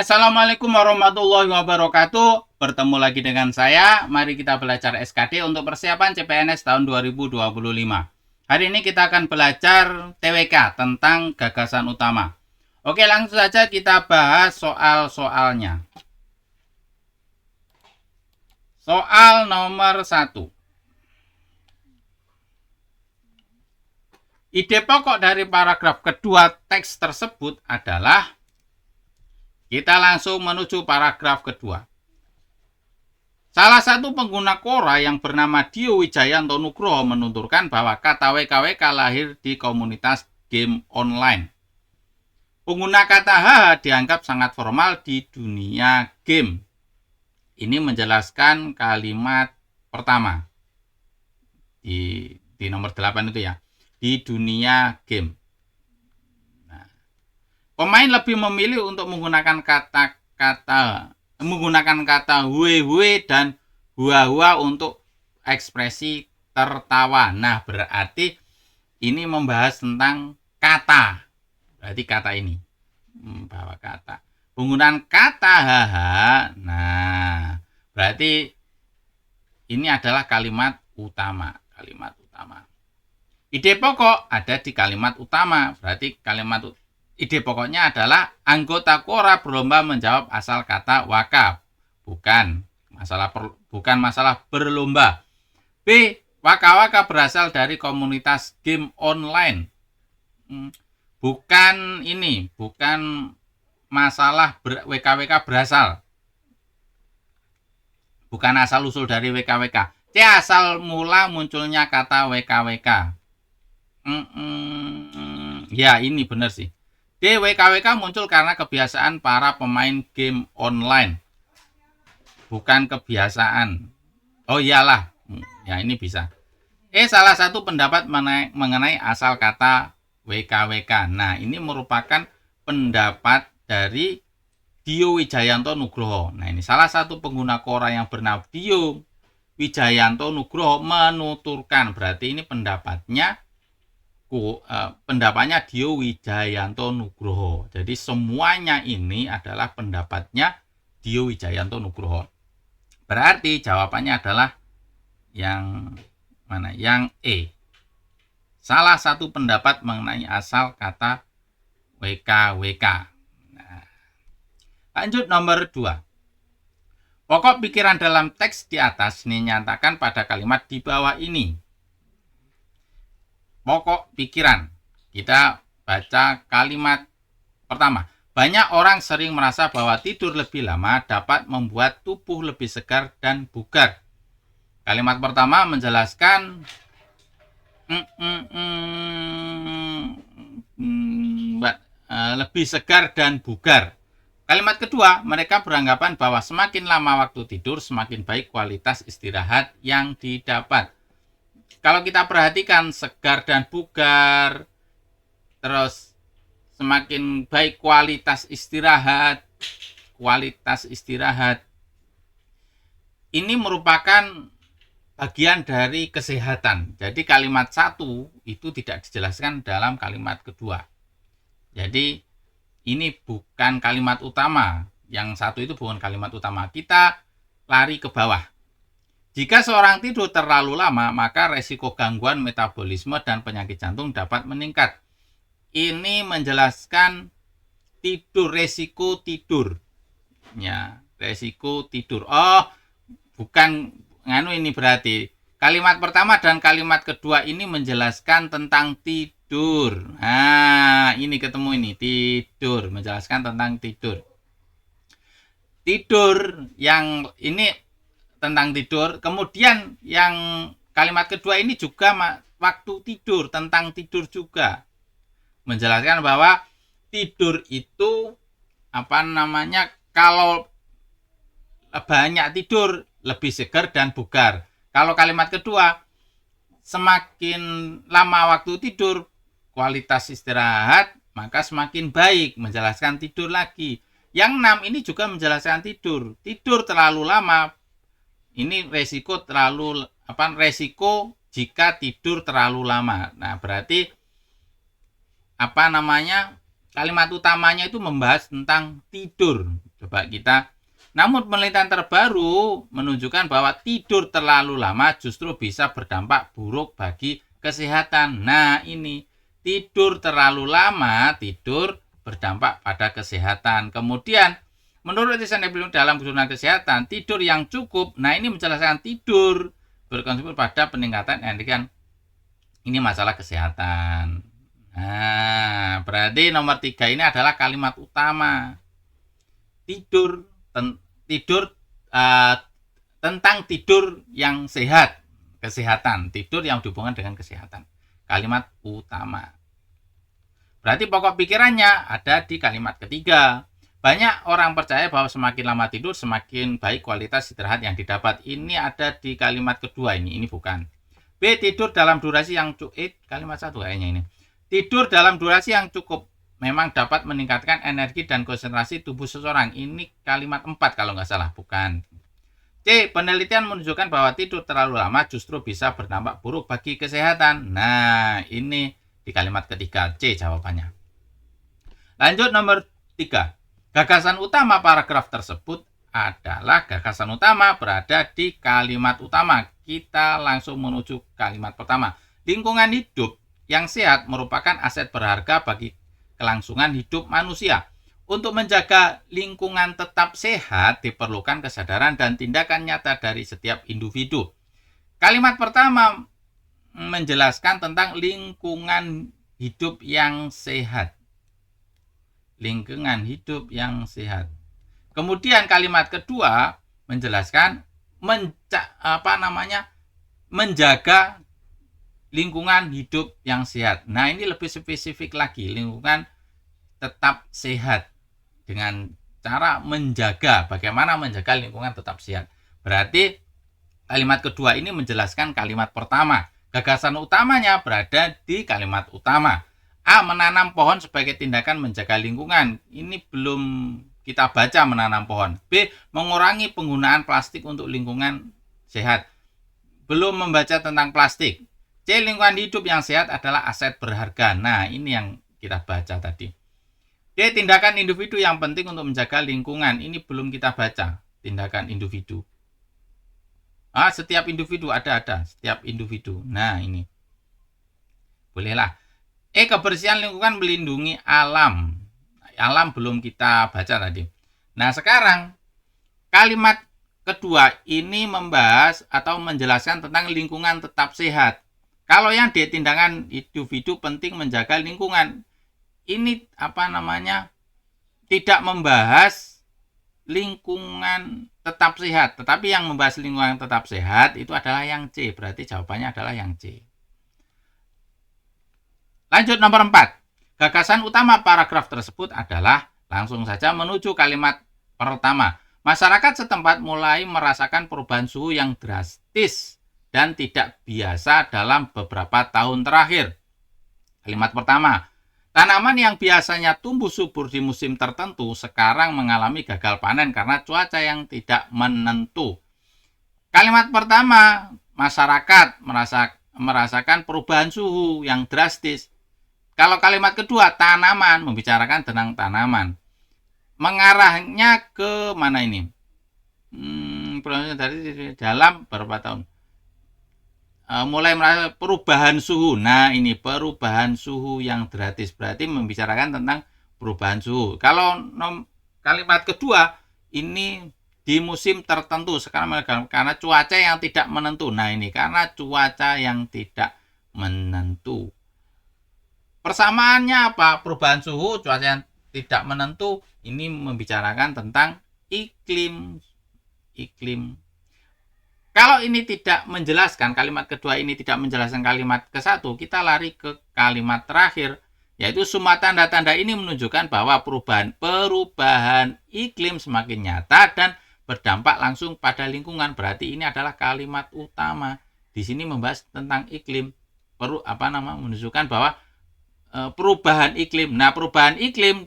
Assalamualaikum warahmatullahi wabarakatuh. Bertemu lagi dengan saya. Mari kita belajar SKD untuk persiapan CPNS tahun 2025. Hari ini kita akan belajar TWK tentang gagasan utama. Oke, langsung saja kita bahas soal-soalnya. Soal nomor 1. Ide pokok dari paragraf kedua teks tersebut adalah, kita langsung menuju paragraf kedua. Salah satu pengguna Quora yang bernama Dio Wijayanto Nugroho menuturkan bahwa kata WKWK lahir di komunitas game online. Pengguna kata HH dianggap sangat formal di dunia game. Ini menjelaskan kalimat pertama di nomor 8 itu ya, di dunia game. Pemain lebih memilih untuk menggunakan kata hue dan hua untuk ekspresi tertawa. Nah, berarti ini membahas tentang kata. Berarti kata ini bahwa kata. Penggunaan kata haha. Nah, berarti ini adalah kalimat utama. Ide pokok ada di kalimat utama. Berarti ide pokoknya adalah anggota Quora berlomba menjawab asal kata waka. Bukan masalah berlomba. B. Waka-waka berasal dari komunitas game online. Bukan masalah WKWK berasal. Bukan asal usul dari WKWK. C. Asal mula munculnya kata WKWK. Ya, ini benar sih. D. WKWK muncul karena kebiasaan para pemain game online. Bukan kebiasaan. Oh iyalah. Ya, ini bisa. E. Salah satu pendapat mengenai asal kata WKWK. Nah, ini merupakan pendapat dari Dio Wijayanto Nugroho. Nah, ini salah satu pengguna Quora yang bernama Dio Wijayanto Nugroho menuturkan. Berarti ini pendapatnya Dio Wijayanto Nugroho. Jadi semuanya ini adalah pendapatnya Dio Wijayanto Nugroho. Berarti jawabannya adalah yang mana? Yang E. Salah satu pendapat mengenai asal kata WKWK. Nah, lanjut nomor 2. Pokok pikiran dalam teks di atas dinyatakan pada kalimat di bawah ini. Pokok pikiran. Kita baca kalimat pertama. Banyak orang sering merasa bahwa tidur lebih lama dapat membuat tubuh lebih segar dan bugar. Kalimat pertama menjelaskan lebih segar dan bugar. Kalimat kedua, mereka beranggapan bahwa semakin lama waktu tidur, semakin baik kualitas istirahat yang didapat. Kalau kita perhatikan segar dan bugar, terus semakin baik kualitas istirahat, ini merupakan bagian dari kesehatan. Jadi kalimat 1 itu tidak dijelaskan dalam kalimat kedua. Jadi ini bukan kalimat utama. Yang 1 itu bukan kalimat utama. Kita lari ke bawah. Jika seorang tidur terlalu lama, maka resiko gangguan metabolisme dan penyakit jantung dapat meningkat. Ini menjelaskan resiko tidur. Ya, resiko tidur. Oh, bukan ini berarti. Kalimat pertama dan kalimat kedua ini menjelaskan tentang tidur. Nah, ini ketemu ini, tidur, menjelaskan tentang tidur. Tidur yang ini tentang tidur. Kemudian yang kalimat kedua ini juga waktu tidur, tentang tidur juga. Menjelaskan bahwa tidur itu kalau banyak tidur lebih segar dan bugar. Kalau kalimat kedua, semakin lama waktu tidur, kualitas istirahat, maka semakin baik. Menjelaskan tidur lagi. Yang 6 ini juga menjelaskan tidur. Tidur terlalu lama, ini resiko jika tidur terlalu lama. Nah, berarti kalimat utamanya itu membahas tentang tidur. Coba kita. Namun penelitian terbaru menunjukkan bahwa tidur terlalu lama justru bisa berdampak buruk bagi kesehatan. Nah, ini tidur terlalu lama, tidur berdampak pada kesehatan. Kemudian, menurut riset dalam jurnal kesehatan, tidur yang cukup, nah ini menjelaskan tidur berkontribusi pada peningkatan energi. Ini masalah kesehatan. Nah, berarti nomor 3 ini adalah kalimat utama. Tidur tentang tidur yang sehat, kesehatan, tidur yang dihubungkan dengan kesehatan. Kalimat utama. Berarti pokok pikirannya ada di kalimat ketiga. Banyak orang percaya bahwa semakin lama tidur, semakin baik kualitas istirahat yang didapat. Ini ada di kalimat kedua ini bukan. B. Tidur dalam durasi yang cukup. Kalimat 1 kayaknya ini. Tidur dalam durasi yang cukup memang dapat meningkatkan energi dan konsentrasi tubuh seseorang. Ini kalimat 4 kalau nggak salah, bukan. C. Penelitian menunjukkan bahwa tidur terlalu lama justru bisa berdampak buruk bagi kesehatan. Nah, ini di kalimat ketiga, C jawabannya. Lanjut nomor 3. Gagasan utama paragraf tersebut adalah gagasan utama berada di kalimat utama. Kita langsung menuju kalimat pertama. Lingkungan hidup yang sehat merupakan aset berharga bagi kelangsungan hidup manusia. Untuk menjaga lingkungan tetap sehat diperlukan kesadaran dan tindakan nyata dari setiap individu. Kalimat pertama menjelaskan tentang lingkungan hidup yang sehat. Lingkungan hidup yang sehat. Kemudian kalimat kedua menjelaskan menjaga lingkungan hidup yang sehat. Nah, ini lebih spesifik lagi, lingkungan tetap sehat dengan cara menjaga, bagaimana menjaga lingkungan tetap sehat. Berarti kalimat kedua ini menjelaskan kalimat pertama. Gagasan utamanya berada di kalimat utama. A. Menanam pohon sebagai tindakan menjaga lingkungan. Ini belum kita baca menanam pohon. B. Mengurangi penggunaan plastik untuk lingkungan sehat. Belum membaca tentang plastik. C. Lingkungan hidup yang sehat adalah aset berharga. Nah, ini yang kita baca tadi. D. Tindakan individu yang penting untuk menjaga lingkungan. Ini belum kita baca. Tindakan individu. Setiap individu ada. Setiap individu. Nah, ini. Bolehlah. E. Kebersihan lingkungan melindungi alam. Alam belum kita baca tadi. Nah, sekarang kalimat kedua ini membahas atau menjelaskan tentang lingkungan tetap sehat. Kalau yang di tindakan individu penting menjaga lingkungan, ini tidak membahas lingkungan tetap sehat. Tetapi yang membahas lingkungan tetap sehat itu adalah yang C. Berarti jawabannya adalah yang C. Lanjut nomor 4. Gagasan utama paragraf tersebut adalah langsung saja menuju kalimat pertama. Masyarakat setempat mulai merasakan perubahan suhu yang drastis dan tidak biasa dalam beberapa tahun terakhir. Kalimat pertama. Tanaman yang biasanya tumbuh subur di musim tertentu sekarang mengalami gagal panen karena cuaca yang tidak menentu. Kalimat pertama, masyarakat merasakan perubahan suhu yang drastis. Kalau kalimat kedua, tanaman, membicarakan tentang tanaman. Mengarahnya ke mana ini? Dari dalam beberapa tahun. Mulai merasa perubahan suhu. Nah, ini perubahan suhu yang drastis. Berarti membicarakan tentang perubahan suhu. Kalau kalimat kedua, ini di musim tertentu. Sekarang karena cuaca yang tidak menentu. Nah, ini karena cuaca yang tidak menentu. Persamaannya apa? Perubahan suhu, cuaca yang tidak menentu. Ini membicarakan tentang iklim. Kalau ini tidak menjelaskan, kalimat kedua ini tidak menjelaskan kalimat ke-1, kita lari ke kalimat terakhir, yaitu semua tanda-tanda ini menunjukkan bahwa perubahan iklim semakin nyata dan berdampak langsung pada lingkungan. Berarti ini adalah kalimat utama. Di sini membahas tentang iklim. Menunjukkan bahwa perubahan iklim. Nah, perubahan iklim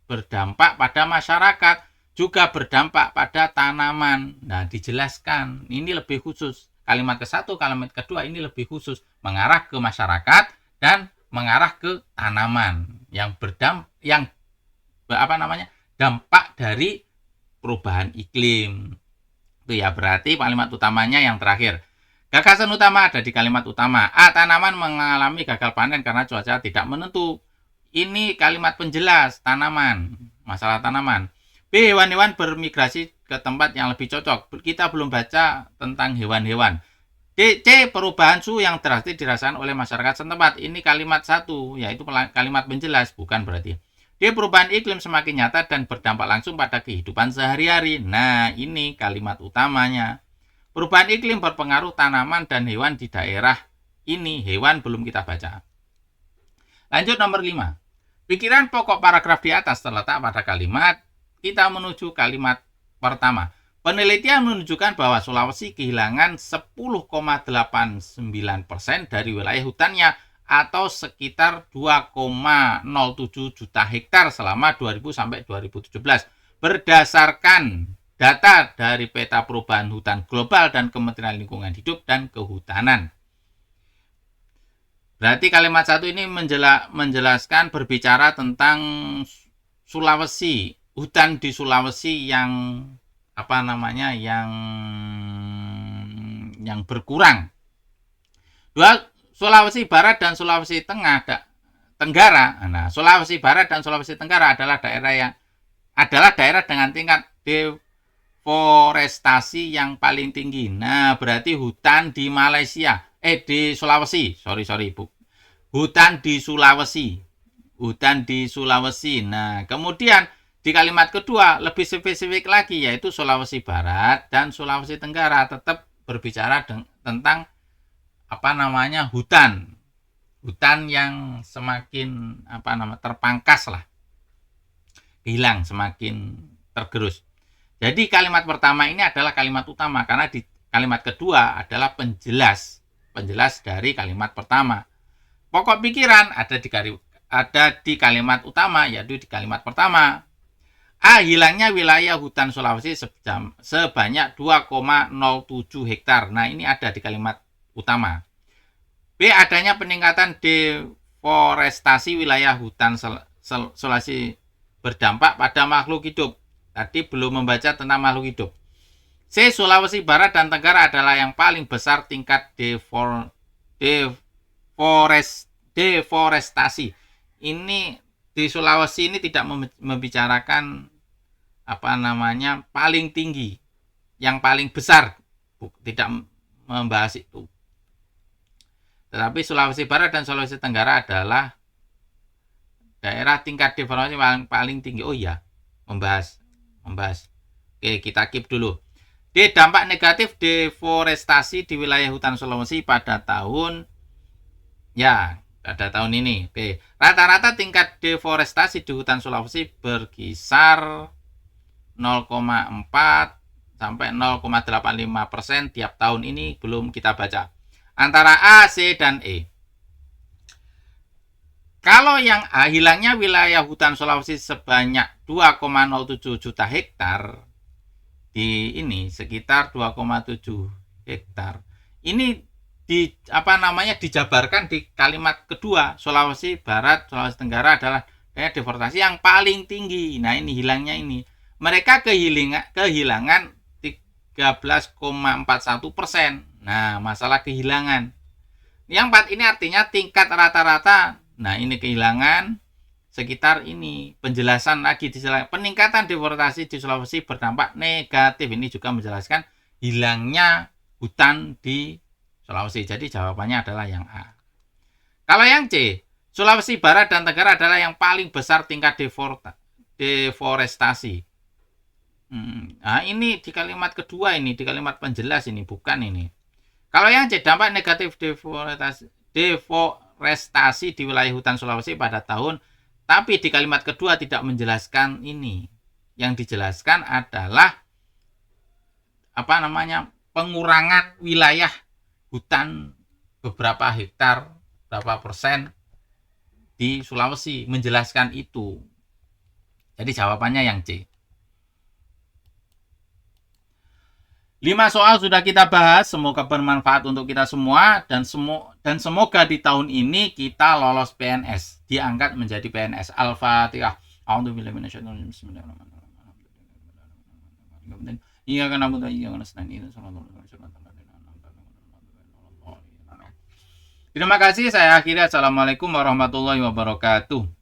berdampak pada masyarakat, juga berdampak pada tanaman. Nah, dijelaskan. Ini lebih khusus. Kalimat ke-1, kalimat kedua ini lebih khusus. Mengarah ke masyarakat dan mengarah ke tanaman. dampak dari perubahan iklim. Itu ya, berarti kalimat utamanya yang terakhir. Gagasan utama ada di kalimat utama. A. Tanaman mengalami gagal panen karena cuaca tidak menentu. Ini kalimat penjelas tanaman, masalah tanaman. B. Hewan-hewan bermigrasi ke tempat yang lebih cocok. Kita belum baca tentang hewan-hewan. D. C. Perubahan suhu yang drastis dirasakan oleh masyarakat setempat. Ini kalimat 1, yaitu kalimat penjelas, bukan berarti. D. Perubahan iklim semakin nyata dan berdampak langsung pada kehidupan sehari-hari. Nah, ini kalimat utamanya. Perubahan iklim berpengaruh tanaman dan hewan di daerah ini. Hewan belum kita baca. Lanjut nomor 5. Pikiran pokok paragraf di atas terletak pada kalimat. Kita menuju kalimat pertama. Penelitian menunjukkan bahwa Sulawesi kehilangan 10,89% dari wilayah hutannya atau sekitar 2,07 juta hektar selama 2000 sampai 2017 berdasarkan data dari peta perubahan hutan global dan Kementerian Lingkungan Hidup dan Kehutanan. Berarti kalimat 1 ini menjelaskan berbicara tentang Sulawesi, hutan di Sulawesi yang yang berkurang. Sulawesi Barat dan Sulawesi Tenggara. Nah, Sulawesi Barat dan Sulawesi Tenggara adalah daerah dengan tingkat deforestasi yang paling tinggi. Nah, berarti hutan di Malaysia, di Sulawesi, hutan di Sulawesi. Nah, kemudian di kalimat kedua lebih spesifik lagi, yaitu Sulawesi Barat dan Sulawesi Tenggara tetap berbicara tentang hutan yang semakin terpangkas lah, hilang, semakin tergerus. Jadi kalimat pertama ini adalah kalimat utama karena di kalimat kedua adalah penjelas dari kalimat pertama. Pokok pikiran ada di kalimat utama, yaitu di kalimat pertama. A. Hilangnya wilayah hutan Sulawesi sebanyak 2,07 hektar. Nah, ini ada di kalimat utama. B. Adanya peningkatan deforestasi wilayah hutan Sulawesi berdampak pada makhluk hidup. Tadi belum membaca tentang makhluk hidup. C. Sulawesi Barat dan Tenggara adalah yang paling besar tingkat deforestasi. Ini di Sulawesi ini tidak membicarakan paling tinggi, yang paling besar, tidak membahas itu. Tetapi Sulawesi Barat dan Sulawesi Tenggara adalah daerah tingkat deforestasi paling tinggi. Oh iya, membahas. Oke, kita keep dulu. D. Dampak negatif deforestasi di wilayah hutan Sulawesi pada tahun ini. Oke. Rata-rata tingkat deforestasi di hutan Sulawesi berkisar 0,4 sampai 0,85% tiap tahun. Ini belum kita baca. Antara A, C, dan E. Kalau yang A, hilangnya wilayah hutan Sulawesi sebanyak 2,07 juta hektar. Di ini sekitar 2,7 hektar. Ini dijabarkan di kalimat kedua. Sulawesi Barat, Sulawesi Tenggara adalah daerah deforestasi yang paling tinggi. Nah, ini hilangnya ini. Mereka kehilangan 13,41%. Nah, masalah kehilangan. Yang 4 ini artinya tingkat rata-rata. Nah, ini kehilangan sekitar ini. Penjelasan lagi peningkatan deforestasi di Sulawesi berdampak negatif. Ini juga menjelaskan hilangnya hutan di Sulawesi. Jadi jawabannya adalah yang A. Kalau yang C, Sulawesi Barat dan Tenggara adalah yang paling besar tingkat deforestasi. Nah, ini di kalimat kedua ini, di kalimat penjelas ini, bukan ini. Kalau yang C, dampak negatif deforestasi di wilayah hutan Sulawesi pada tahun, tapi di kalimat kedua tidak menjelaskan ini. Yang dijelaskan adalah pengurangan wilayah hutan beberapa hektar, berapa persen di Sulawesi, menjelaskan itu. Jadi jawabannya yang C. 5 soal sudah kita bahas, semoga bermanfaat untuk kita semua dan semoga di tahun ini kita lolos PNS, diangkat menjadi PNS. Al-Fatihah. A'udzubillahi minasyaitonir rajim. Bismillahirrahmanirrahim. Iyyaka na'budu wa iyyaka nasta'in. Terima kasih, saya akhiri. Assalamualaikum warahmatullahi wabarakatuh.